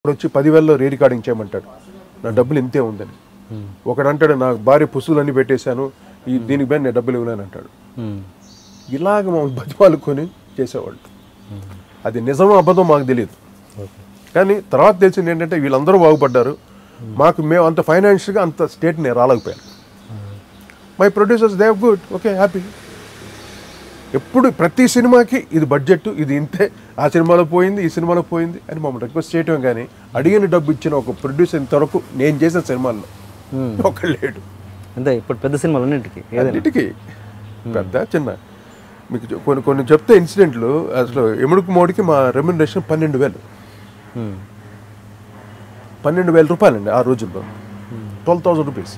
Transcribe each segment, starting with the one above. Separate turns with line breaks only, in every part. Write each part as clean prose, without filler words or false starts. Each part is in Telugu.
ఇప్పుడు వచ్చి 10,000లో రీ రికార్డింగ్ చేయమంటాడు, నా డబ్బులు ఇంతే ఉందని. ఒకడు అంటాడు నా భార్య పుస్తులన్నీ పెట్టేశాను, దీనికి పైన నేను డబ్బులు ఇవ్వలేను అంటాడు. ఇలాగ మమ్మల్ని బతిమాలుకొని చేసేవాళ్ళు. అది నిజమో అబద్ధం మాకు తెలియదు, కానీ తర్వాత తెలిసింది ఏంటంటే వీళ్ళందరూ బాగుపడ్డారు, మేము అంత ఫైనాన్షియల్గా అంత స్టేట్ నేను రాలేకపోయాను. My producers they are good, okay, happy. ఎప్పుడు ప్రతి సినిమాకి ఇది బడ్జెట్, ఇది ఇంతే, ఆ సినిమాలో పోయింది, ఈ సినిమాలో పోయింది అని మమ్మల్ని రిక్వెస్ట్ చేయటం, కానీ అడిగిన డబ్బు ఇచ్చిన ఒక ప్రొడ్యూసర్ ఇంతవరకు నేను చేసిన సినిమాల్లో ఒకళ్ళు లేడు.
అంతే. ఇప్పుడు పెద్ద సినిమాలు
అన్నిటికీ పెద్ద చిన్న మీకు కొన్ని చెప్తే ఇన్సిడెంట్లు. అసలు ఎముడుకు మోడికి మా రెమ్యునరేషన్ 12,000 రూపాయలండి ఆ రోజుల్లో. 12,000 రూపీస్.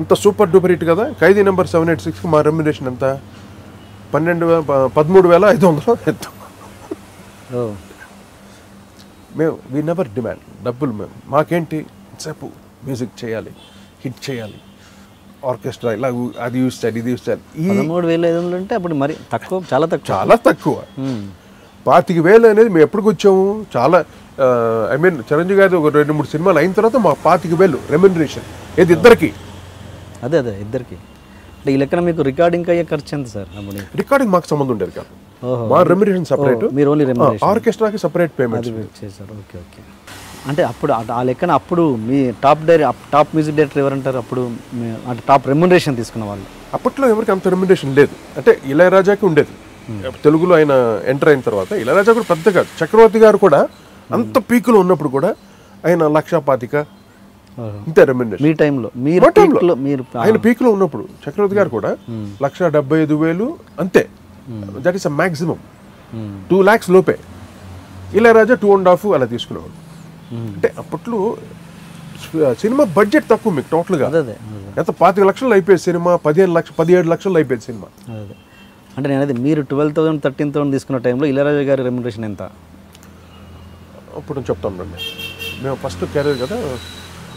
అంత సూపర్ డూపర్ హిట్ కదా. ఖైదీ నెంబర్ 786కి మా రెమ్యునరేషన్ ఎంత? 13,500 ఎంత. మేము వీ నెవర్ డిమాండ్ డబ్బులు. మాకేంటి సేపు మ్యూజిక్ చేయాలి, హిట్ చేయాలి, ఆర్కెస్ట్రా ఇలా అది యూజ్ చేయాలి, ఇది యూజ్ చేయాలి.
13,500 అంటే అప్పుడు మరి తక్కువ, చాలా
తక్కువ. 25,000 అనేది మేము ఎప్పటికి వచ్చాము. చాలా ఐ మీన్ చిరంజీవి గారి ఒక 2-3 సినిమాలు అయిన తర్వాత మా 25,000 రెమ్యునరేషన్. ఇది ఇద్దరికి.
అదే ఇద్దరికి. అంటే ఈ లెక్కన మీకు రికార్డింగ్ అయ్యే ఖర్చు ఎంత సార్?
రికార్డింగ్ మాకు సంబంధం ఉండేది కాదు. మా రెమ్యునరేషన్ సపరేట్,
మీరు ఓన్లీ రెమ్యునరేషన్,
ఆర్కెస్ట్రాకి సపరేట్ పేమెంట్
చేశారు. ఓకే. అంటే అప్పుడు ఆ లెక్కన అప్పుడు మీ టాప్ మ్యూజిక్ డైరెక్టర్ ఎవరంటారు అప్పుడు? అంటే టాప్ రెమ్యునరేషన్ తీసుకున్న వాళ్ళు
అప్పట్లో ఎవరికి అంత రెమ్యునరేషన్ లేదు. అంటే ఇళయరాజాకి ఉండేది. తెలుగులో ఆయన ఎంటర్ అయిన తర్వాత ఇళయరాజా కూడా పెద్ద కాదు. చక్రవర్తి గారు కూడా అంత పీకులో ఉన్నప్పుడు కూడా ఆయన 1,25,000 ఇంతే రెమ్యునరేషన్.
మీ టైంలో మీరు
ఆయన పీక్లో ఉన్నప్పుడు చక్రవర్తి గారు కూడా 1,75,000 అంతే. That is a maximum. 2 lakhs లోపే. ఇళయరాజా 2.5 అలా తీసుకునేవాడు. అంటే అప్పట్లో సినిమా బడ్జెట్ తక్కువ మీకు టోటల్గా. ఎంత 25 లక్షలు అయిపోయేది సినిమా, 17 లక్షలు అయిపోయేది సినిమా.
అంటే నేను మీరు 12,000 13,000 తీసుకున్న టైంలో ఇళయరాజా గారి రెమ్యునరేషన్ ఎంత?
అప్పుడు చెప్తాను రండి. మేము ఫస్ట్ కెరీర్ కదా,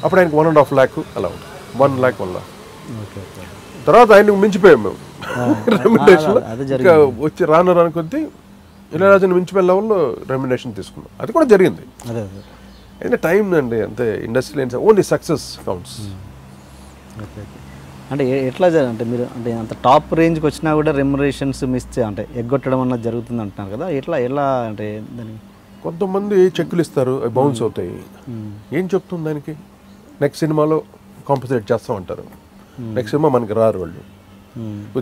అప్పుడు ఆయనకు 1.5 lakh అలా ఉంటుంది. 1 lakh 1 lakh. తర్వాత ఆయనకు మించిపోయాం మేము రెమ్యునరేషన్. ఇంకా వచ్చి రాను కొద్దీ ఇళయరాజాని మించిపోయే లెవెల్లో రెమ్యునరేషన్ తీసుకున్నాం. అది కూడా జరిగింది. అయితే టైం అండి అంతే. Industry only success counts.
అంటే ఎట్లా అంటే మీరు అంటే అంత టాప్ రేంజ్కి వచ్చినా కూడా రెమ్యునరేషన్స్ మిస్ అంటే ఎగ్గొట్టడం అన్నది జరుగుతుంది అంటున్నారు కదా, ఎలా అంటే దానికి?
కొంతమంది చెక్కులు ఇస్తారు, అవి బౌన్స్ అవుతాయి. ఏం చెప్తుంది దానికి? నెక్స్ట్ సినిమాలో కాంపన్సేట్ చేస్తామంటారు. నెక్స్ట్ సినిమా మనకి రారు వాళ్ళు.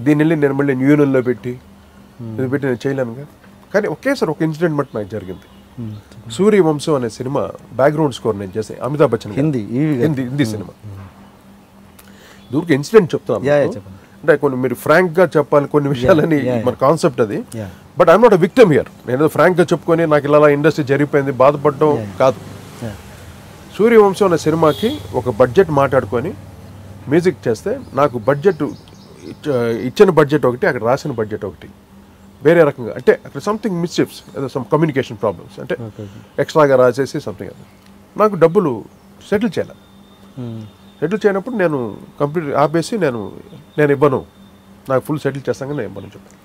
దీన్ని వెళ్ళి నేను మళ్ళీ యూనియన్లో పెట్టి నేను చేయలేనుగా. కానీ ఒకేసారి ఒక ఇన్సిడెంట్ బట్టి నాకు జరిగింది. సూర్యవంశం అనే సినిమా బ్యాక్గ్రౌండ్ స్కోర్ నేను చేసే, అమితాబ్ బచ్చన్ హిందీ సినిమా. దూరికి ఇన్సిడెంట్ చెప్తున్నాను అంటే కొన్ని మీరు ఫ్రాంక్గా చెప్పాలి కొన్ని విషయాలని మన కాన్సెప్ట్ అది. But I'm not a victim here. నేను ఫ్రాంక్గా చెప్పుకొని నాకు ఇలా ఇండస్ట్రీ జరిగిపోయింది బాధపడడం కాదు. సూర్యవంశం అనే సినిమాకి ఒక బడ్జెట్ మాట్లాడుకొని మ్యూజిక్ చేస్తే నాకు బడ్జెట్ ఇచ్చిన బడ్జెట్ ఒకటి, అక్కడ రాసిన బడ్జెట్ ఒకటి వేరే రకంగా. అంటే అక్కడ సంథింగ్ మిస్చిప్స్, ఏదో సమ్ కమ్యూనికేషన్ ప్రాబ్లమ్స్, అంటే ఎక్స్ట్రాగా రాసేసి సంథింగ్. అది నాకు డబ్బులు సెటిల్ చేయాలి. సెటిల్ చేయనప్పుడు నేను కంప్లీట్ ఆపేసి నేను ఇవ్వను, నాకు ఫుల్ సెటిల్ చేస్తాను నేను ఇవ్వను చెప్పాను.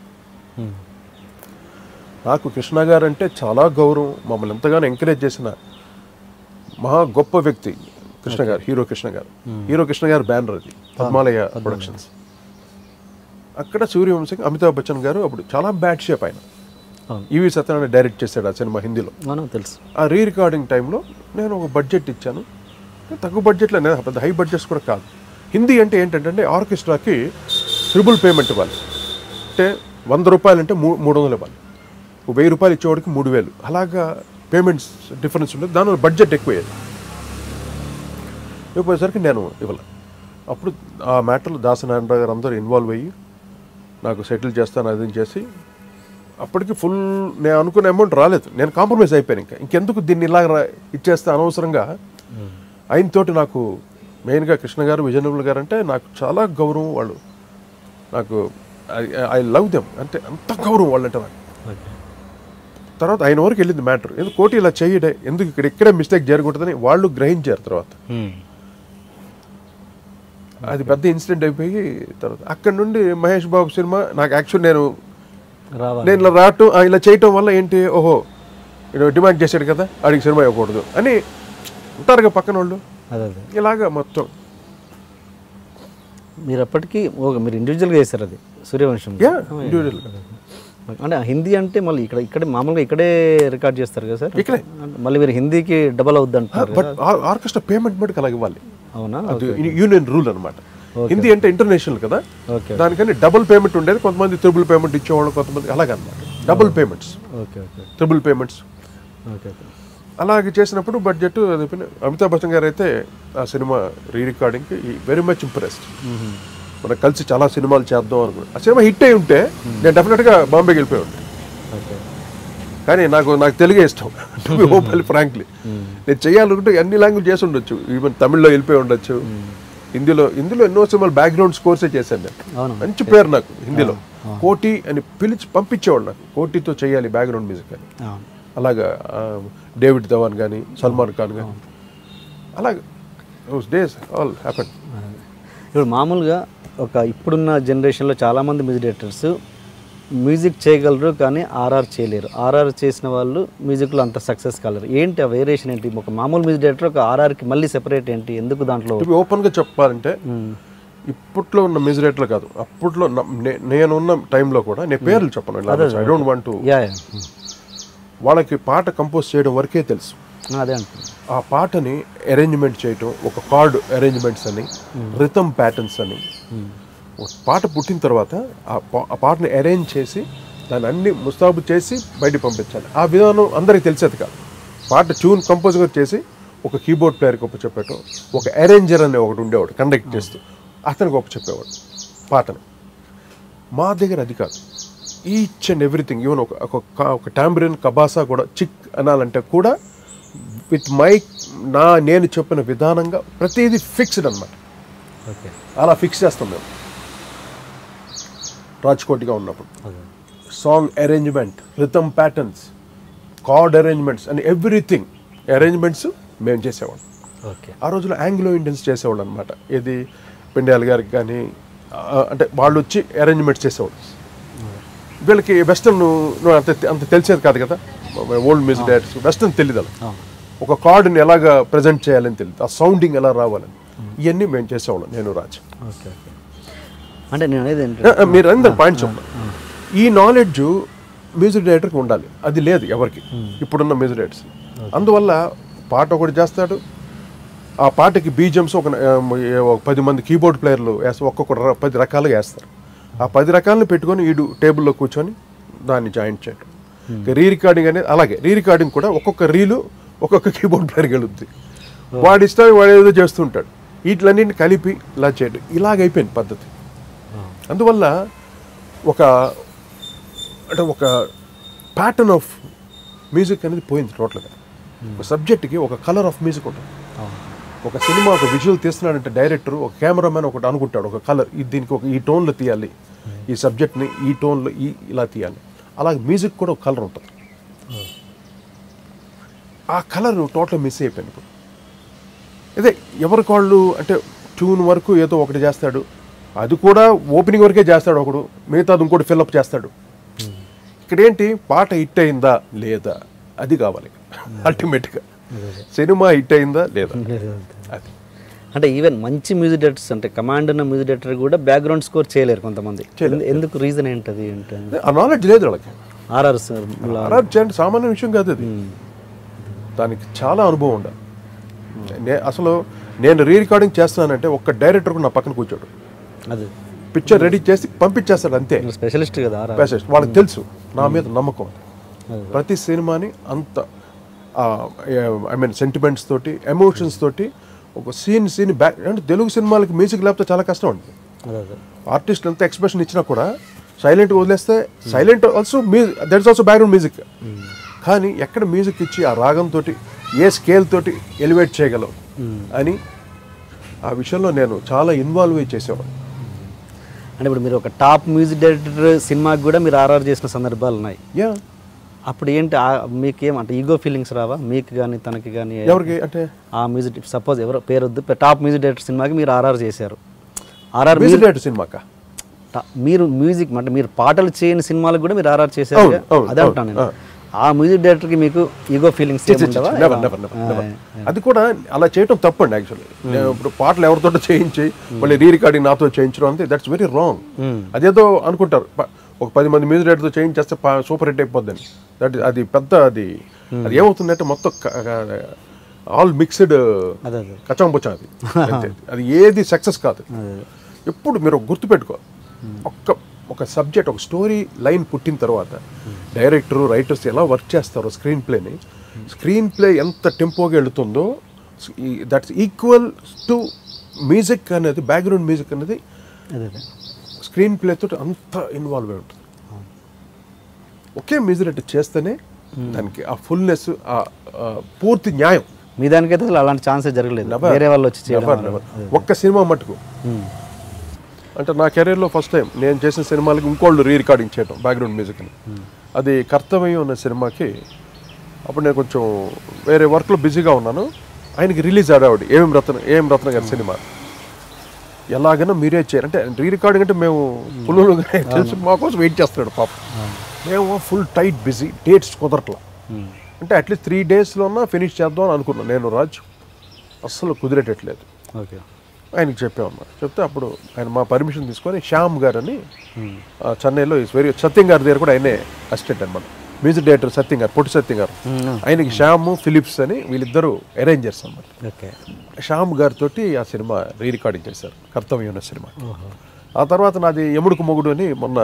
నాకు కృష్ణ గారు అంటే చాలా గౌరవం. మమ్మల్ని ఎంతగానో ఎంకరేజ్ చేసిన మహా గొప్ప వ్యక్తి కృష్ణ గారు. హీరో కృష్ణ గారు బ్యానర్ అది, పద్మాలయ ప్రొడక్షన్స్. అక్కడ సూర్యవంశం అమితాబ్ బచ్చన్ గారు అప్పుడు చాలా బ్యాడ్ షేప్. ఆయన ఈవి సత్యనారాయణ డైరెక్ట్ చేశాడు ఆ సినిమా హిందీలో.
తెలుసు.
ఆ రీ రికార్డింగ్ టైంలో నేను ఒక బడ్జెట్ ఇచ్చాను. తక్కువ బడ్జెట్లో, పెద్ద హై బడ్జెట్స్ కూడా కాదు. హిందీ అంటే ఏంటంటే ఆర్కెస్ట్రాకి ట్రిపుల్ పేమెంట్ ఇవ్వాలి. అంటే 100 రూపాయలు అంటే 300 ఇవ్వాలి. 1000 రూపాయలు ఇచ్చేవాడికి 3,000 అలాగా పేమెంట్స్ డిఫరెన్స్ ఉంటుంది. దానివల్ల బడ్జెట్ ఎక్కువయ్యేది. ఇవ్వపోయేసరికి నేను ఇవ్వలే. అప్పుడు ఆ మ్యాటర్లో దాసనారాయణ గారు అందరూ ఇన్వాల్వ్ అయ్యి నాకు సెటిల్ చేస్తాను అది చేసి, అప్పటికి ఫుల్ నేను అనుకున్న అమౌంట్ రాలేదు. నేను కాంప్రమైజ్ అయిపోయాను. ఇంకెందుకు దీన్ని ఇలా ఇచ్చేస్తే అనవసరంగా. ఆయనతోటి నాకు మెయిన్గా కృష్ణ గారు, విజయనిర్మల్ గారు అంటే నాకు చాలా గౌరవం. వాళ్ళు నాకు ఐ లవ్ దెమ్, అంటే అంత గౌరవం వాళ్ళంటే నాకు. తర్వాత ఆయన వరకు వెళ్ళింది మ్యాటర్. ఎందుకు కోటి ఇలా చేయడే, ఎందుకు ఇక్కడే మిస్టేక్ జరుగుతుందని వాళ్ళు గ్రహించారు. తర్వాత అది పెద్ద ఇన్సిడెంట్ అయిపోయి తర్వాత అక్కడ నుండి మహేష్ బాబు సినిమా నాకు యాక్చువల్ నేను ఇలా రావటం ఇలా చేయటం వల్ల ఏంటి, ఓహో డిమాండ్ చేశాడు కదా ఆడికి సినిమా ఇవ్వకూడదు అని ఉంటారుగా పక్కన వాళ్ళు.
అదే
ఇలాగా మొత్తం
మీరు అప్పటికి మీరు ఇండివిజువల్గా చేశారు అది సూర్యవంశం.
ఇండివిజువల్గా.
అంటే హిందీ అంటే మళ్ళీ ఇక్కడ మామూలుగా ఇక్కడే రికార్డ్ చేస్తారు కదా సార్?
ఇక్కడే.
మళ్ళీ మీరు హిందీకి డబల్ అవుద్ది అంటారు.
బట్ ఆర్కెస్ట్రా పేమెంట్ మటుకు అలాగే ఇవ్వాలి.
అవునా?
అది యూనియన్ రూల్ అనమాట. హిందీ అంటే ఇంటర్నేషనల్ కదా, దానికని డబుల్ పేమెంట్ ఉండేది. కొంతమంది త్రిబుల్ పేమెంట్ ఇచ్చేవాళ్ళు, కొంతమంది అలాగనమాట. డబుల్ పేమెంట్స్, త్రిబుల్ పేమెంట్స్ అలాగే చేసినప్పుడు బడ్జెట్ అమితాబ్ బచ్చన్ గారు అయితే ఆ సినిమా రీ రికార్డింగ్కి వెరీ మచ్ ఇంప్రెస్డ్. మనం కలిసి చాలా సినిమాలు చేద్దాం అనుకున్నాం. ఆ సినిమా హిట్ అయి ఉంటే నేను డెఫినెట్గా బాంబేకి వెళ్ళిపోయి ఉంటాను. కానీ నాకు తెలుగే ఇష్టం, టు బి ఓపెన్ ఫ్రాంక్లీ. నేను చేయాలనుకుంటే అన్ని లాంగ్వేజ్ చేసి ఉండొచ్చు. ఈవెన్ తమిళ్లో వెళ్ళిపోయి ఉండొచ్చు, హిందీలో ఎన్నో సినిమాలు బ్యాక్గ్రౌండ్ స్కోర్సే చేశాను నేను. మంచి పేరు నాకు హిందీలో. కోటి అని పిలిచి పంపించేవాడు నాకు, కోటితో చేయాలి బ్యాక్గ్రౌండ్ మ్యూజిక్ అని. అలాగా డేవిడ్ ధవాన్ కానీ, సల్మాన్ ఖాన్ కానీ, అలాగే దోస్ డేస్ ఆల్ హ్యాపెన్.
ఇప్పుడు మామూలుగా ఇప్పుడున్న జనరేషన్లో చాలామంది మ్యూజిక్ డైరెక్టర్స్ మ్యూజిక్ చేయగలరు కానీ ఆర్ఆర్ చేయలేరు. ఆర్ఆర్ చేసిన వాళ్ళు మ్యూజిక్లో అంత సక్సెస్ కాలేరు. ఏంటి ఆ వేరియేషన్ ఏంటి? ఒక మామూలు మ్యూజిక్ డైరెక్టర్ ఒక ఆర్ఆర్కి మళ్ళీ సెపరేట్ ఏంటి? ఎందుకు దాంట్లో?
ఓపెన్గా చెప్పాలంటే ఇప్పట్లో ఉన్న మ్యూజిక్ డైరెక్టర్లు కాదు, అప్పట్లో నేనున్న టైంలో కూడా, నేను పేర్లు చెప్పను, ఐ డోంట్ వాంట్ టు. వాళ్ళకి పాట కంపోజ్ చేయడం వరకే తెలుసు.
అదే అంటున్నాను.
ఆ పాటని అరేంజ్మెంట్ చేయటం, ఒక కార్డ్ అరేంజ్మెంట్స్ అని, రిథమ్ ప్యాటర్న్స్ అని. పాట పుట్టిన తర్వాత ఆ పాటని అరేంజ్ చేసి దాన్ని అన్ని ముస్తాబు చేసి బయటికి పంపించాలి. ఆ విధానం అందరికీ తెలిసేది కాదు. పాట ట్యూన్ కంపోజ్గా చేసి ఒక కీబోర్డ్ ప్లేయర్కి గొప్ప చెప్పేటం, ఒక అరేంజర్ అనే ఒకటి ఉండేవాడు కండక్ట్ చేస్తూ, అతను గొప్ప చెప్పేవాడు పాటని. మా దగ్గర అది కాదు. ఈచ్ అండ్ ఎవ్రీథింగ్, ఈవెన్ ఒక టాంబ్రిన్ కబాసా కూడా చిక్ అనాలంటే కూడా విత్ మైక్ నేను చెప్పిన విధానంగా ప్రతిదీ ఫిక్స్డ్ అనమాట. అలా ఫిక్స్ చేస్తాం మేము రాజ్కోట్గా ఉన్నప్పుడు. Song arrangement, rhythm patterns, card arrangements and everything arrangements మేము చేసేవాళ్ళం. ఆ రోజులో ఆంగ్లో ఇండియన్స్ చేసేవాళ్ళు అనమాట. ఇది పెండ్యాల గారికి కానీ, అంటే వాళ్ళు వచ్చి అరేంజ్మెంట్స్ చేసేవాళ్ళు. వీళ్ళకి వెస్టర్న్ అంత తెలిసేది కాదు కదా, ఓల్డ్ మ్యూజిక్ డైరెక్టర్స్ వెస్టర్న్ తెలియదు. అలా ఒక కార్డుని ఎలాగా ప్రజెంట్ చేయాలని తెలియదు, ఆ సౌండింగ్ ఎలా రావాలని, ఇవన్నీ మేము చేసేవాళ్ళం, నేను రాజు.
అంటే నేను అనేది
మీరు అందరు పాయింట్ చెప్పండి. ఈ నాలెడ్జ్ మ్యూజిక్ డైరెక్టర్కి ఉండాలి, అది లేదు ఎవరికి ఇప్పుడున్న మ్యూజిక్ డైరెక్టర్స్. అందువల్ల పాట ఒకటి చేస్తాడు, ఆ పాటకి బీజిఎమ్స్ ఒక 10 మంది కీబోర్డ్ ప్లేయర్లు ఒక్కొక్క 10 రకాలుగా వేస్తారు. ఆ 10 రకాలను పెట్టుకొని వీడు టేబుల్లో కూర్చొని దాన్ని జాయింట్ చేయడం. రీ రికార్డింగ్ అనేది అలాగే. రీ రికార్డింగ్ కూడా ఒక్కొక్క రీలు ఒక్కొక్క కీబోర్డ్ ప్లేయర్ గెలుద్ది, వాడి ఇష్టాన్ని వాడు ఏదో చేస్తుంటాడు. వీటిలన్నింటిని కలిపి ఇలా చేయడం, ఇలాగైపోయింది పద్ధతి. అందువల్ల ఒక ప్యాటర్న్ ఆఫ్ మ్యూజిక్ అనేది పోయింది టోటల్గా. ఒక సబ్జెక్ట్కి ఒక కలర్ ఆఫ్ మ్యూజిక్ ఉంటుంది. ఒక సినిమా ఒక విజువల్ తీస్తున్నాడంటే డైరెక్టర్, ఒక కెమెరామెన్ ఒకటి అనుకుంటాడు, ఒక కలర్ దీనికి ఈ టోన్లో తీయాలి, ఈ సబ్జెక్ట్ని ఈ టోన్లో ఇలా తీయాలి. అలాగే మ్యూజిక్ కూడా ఒక కలర్ ఉంటుంది. ఆ కలర్ టోటల్ మిస్ అయిపోయింది ఇప్పుడు. ఇదే ఎవరికి వాళ్ళు అంటే ట్యూన్ వరకు ఏదో ఒకటి చేస్తాడు, అది కూడా ఓపెనింగ్ వరకే చేస్తాడు ఒకడు, మిగతాది ఇంకోటి ఫిల్అప్ చేస్తాడు. ఇక్కడ ఏంటి, పాట హిట్ అయిందా లేదా అది కావాలి అల్టిమేట్గా. సినిమా హిట్ అయిందా లేదా అది.
అంటే ఈవెన్ మంచి మ్యూజిక్ డైరెక్టర్స్ అంటే కమాండ్ ఉన్న మ్యూజిక్ డైరెక్టర్ కూడా బ్యాక్గ్రౌండ్ స్కోర్ చేయలేరు కొంతమంది. ఎందుకు రీజన్ ఏంటది?
ఆ నాలెడ్జ్ లేదు వాళ్ళకి.
ఆర్ఆర్
చేయండి సామాన్య విషయం కాదు అది, దానికి చాలా అనుభవం ఉండాలి. అసలు నేను రీ రికార్డింగ్ చేస్తున్నానంటే ఒక్క డైరెక్టర్ నా పక్కన కూర్చోడు, అది పిక్చర్ రెడీ చేసి పంపించేస్తాడు అంతే.
స్పెషలిస్ట్ కదా,
స్పెషలిస్ట్. వాళ్ళకి తెలుసు నా మీద నమ్మకం. ప్రతి సినిమాని అంత ఐ మీన్ సెంటిమెంట్స్ తోటి, ఎమోషన్స్ తోటి ఒక సీన్ బ్యాక్. అంటే తెలుగు సినిమాలకి మ్యూజిక్ లేకపోతే చాలా కష్టం ఉంటుంది. ఆర్టిస్ట్ ఎంత ఎక్స్ప్రెషన్ ఇచ్చినా కూడా సైలెంట్గా వదిలేస్తే silent also that is also background music. కానీ ఎక్కడ మ్యూజిక్ ఇచ్చి ఆ రాగంతో ఏ స్కేల్ తోటి ఎలివేట్ చేయగలం అని ఆ విషయంలో నేను చాలా ఇన్వాల్వ్ అయ్యి చేసేవాడు.
అంటే ఇప్పుడు మీరు ఒక టాప్ మ్యూజిక్ డైరెక్టర్ సినిమాకి కూడా మీరు ఆర్ఆర్ చేసిన సందర్భాలు ఉన్నాయి. అప్పుడు ఏంటి మీకేం అంటే ఈగో ఫీలింగ్స్ రావా మీకు కానీ తనకి కానీ?
ఎవరికి అంటే
ఆ మ్యూజిక్ సపోజ్ ఎవరో పేరు వద్దు, టాప్ మ్యూజిక్ డైరెక్టర్ సినిమాకి మీరు ఆర్ఆర్ చేశారు. ఆర్ఆర్
మ్యూజిక్ డైరెక్టర్ సినిమాకా
మీరు మ్యూజిక్ అంటే మీరు పాటలు చేయని సినిమాలకు కూడా మీరు ఆర్ఆర్ చేశారు, అదే అంటాను నేను. ఆ మ్యూజిక్ డైరెక్టర్కి మీకు ego feelings
never never never. అది కూడా అలా చేయటం తప్పండి యాక్చువల్లీ. నేను ఇప్పుడు పాటలు ఎవరితో చేయించి మళ్ళీ రీ రికార్డింగ్ నాతో చేయించడం అంతే, దట్స్ వెరీ రాంగ్. అదేదో అనుకుంటారు ఒక 10 మంది మ్యూజిక్ డైరెక్టర్తో చేయించేస్తే సూపర్ హిట్ అయిపోద్దని. అది పెద్ద అది ఏమవుతుందంటే మొత్తం ఆల్ మిక్స్డ్ కచంబుచా అది. అది ఏది సక్సెస్ కాదు. ఎప్పుడు మీరు గుర్తుపెట్టుకో, ఒక సబ్జెక్ట్ ఒక స్టోరీ లైన్ పుట్టిన తర్వాత డైరెక్టరు రైటర్స్ ఎలా వర్క్ చేస్తారో స్క్రీన్ ప్లే ఎంత టెంపోగా వెళుతుందో దట్స్ ఈక్వల్ టు మ్యూజిక్ అనేది, బ్యాక్గ్రౌండ్ మ్యూజిక్ అనేది స్క్రీన్ ప్లే తోటి అంత ఇన్వాల్వ్ అయి ఉంటుంది. ఒకే మ్యూజిక్ డైరెక్టర్ చేస్తేనే దానికి ఆ ఫుల్నెస్, ఆ పూర్తి న్యాయం.
మీ దానికైతే అసలు అలాంటి ఛాన్సే జరగలేదు, వేరే వాళ్ళు వచ్చి చేయడం.
ఒక్క సినిమా మటుకు అంటే నా కెరీర్లో ఫస్ట్ టైం నేను చేసిన సినిమాలకి ఇంకోళ్ళు రీ రికార్డింగ్ చేయడం బ్యాక్గ్రౌండ్ మ్యూజిక్ని. అది కర్తవ్యం అనే సినిమాకి అప్పుడు నేను కొంచెం వేరే వర్క్లో బిజీగా ఉన్నాను. ఆయనకి రిలీజ్ ఆడావిడ ఏం రత్న గారి సినిమా. ఎలాగైనా మీరే చేయరు అంటే రీ రికార్డింగ్ అంటే మేము పుల్లు తెలిసి మా కోసం వెయిట్ చేస్తున్నాడు పాప. మేము ఫుల్ టైట్ బిజీ, డేట్స్ కుదరట్లా. అంటే అట్లీస్ట్ 3 daysలోనా ఫినిష్ చేద్దాం అని అనుకున్నాను నేను, రాజు. అస్సలు కుదిరేటట్లేదు.
ఓకే, ఆయనకి
చెప్పామన్నమాట. చెప్తే అప్పుడు ఆయన మా పర్మిషన్ తీసుకొని శ్యామ్ గారు అని చెన్నైలో సత్యం గారి దగ్గర కూడా ఆయనే అసిస్టెంట్ అనమాట. మ్యూజిక్ డైరెక్టర్ సత్యం గారు, పొట్టి సత్యం గారు, ఆయనకి శ్యామ్ ఫిలిప్స్ అని వీళ్ళిద్దరూ అరేంజర్స్ అన్నమాట. శ్యామ్ గారితో ఆ సినిమా రీ రికార్డింగ్ చేశారు, కర్తవ్యం అనే సినిమా. ఆ తర్వాత నాది యముడుకు మొగుడు అని మొన్న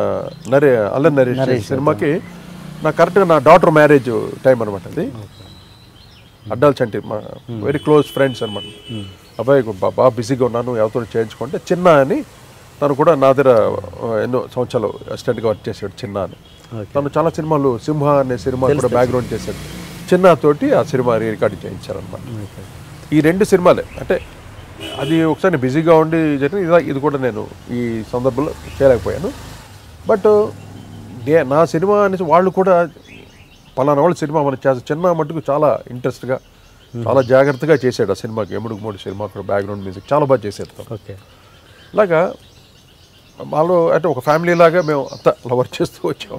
అల్లరి నరేష్ సినిమాకి కరెక్ట్గా నా డాటర్ మ్యారేజ్ టైం అనమాట. అది అడ్డాల చంటి మా వెరీ క్లోజ్ ఫ్రెండ్స్ అనమాట. అబ్బాయి బాగా బిజీగా ఉన్నాను, ఎవరితో చేయించుకుంటే చిన్న అని తను కూడా నా దగ్గర ఎన్నో సంవత్సరాలు అసిస్టెంట్గా వర్క్ చేశాడు. చిన్న అని తను చాలా సినిమాలు, సింహ అనే సినిమా కూడా బ్యాక్గ్రౌండ్ చేశాడు. చిన్నతోటి ఆ సినిమా రీ రికార్డింగ్ చేయించారనమాట. ఈ 2 సినిమాలే అంటే అది ఒకసారి బిజీగా ఉండి జరిగింది. ఇది కూడా నేను ఈ సందర్భంలో చేయలేకపోయాను. బట్ నా సినిమా అనేసి వాళ్ళు కూడా పలానా వాళ్ళ సినిమా మనం చిన్న మట్టుకు చాలా ఇంట్రెస్ట్గా చాలా జాగ్రత్తగా చేశాడు ఆ సినిమాకి. యముడుకు మొగుడు సినిమా కూడా బ్యాక్గ్రౌండ్ మ్యూజిక్ చాలా బాగా చేశాడు.
ఓకే,
ఇలాగా మాలో అంటే ఒక ఫ్యామిలీ లాగా మేము అంతా అలా వర్క్ చేస్తూ వచ్చాము.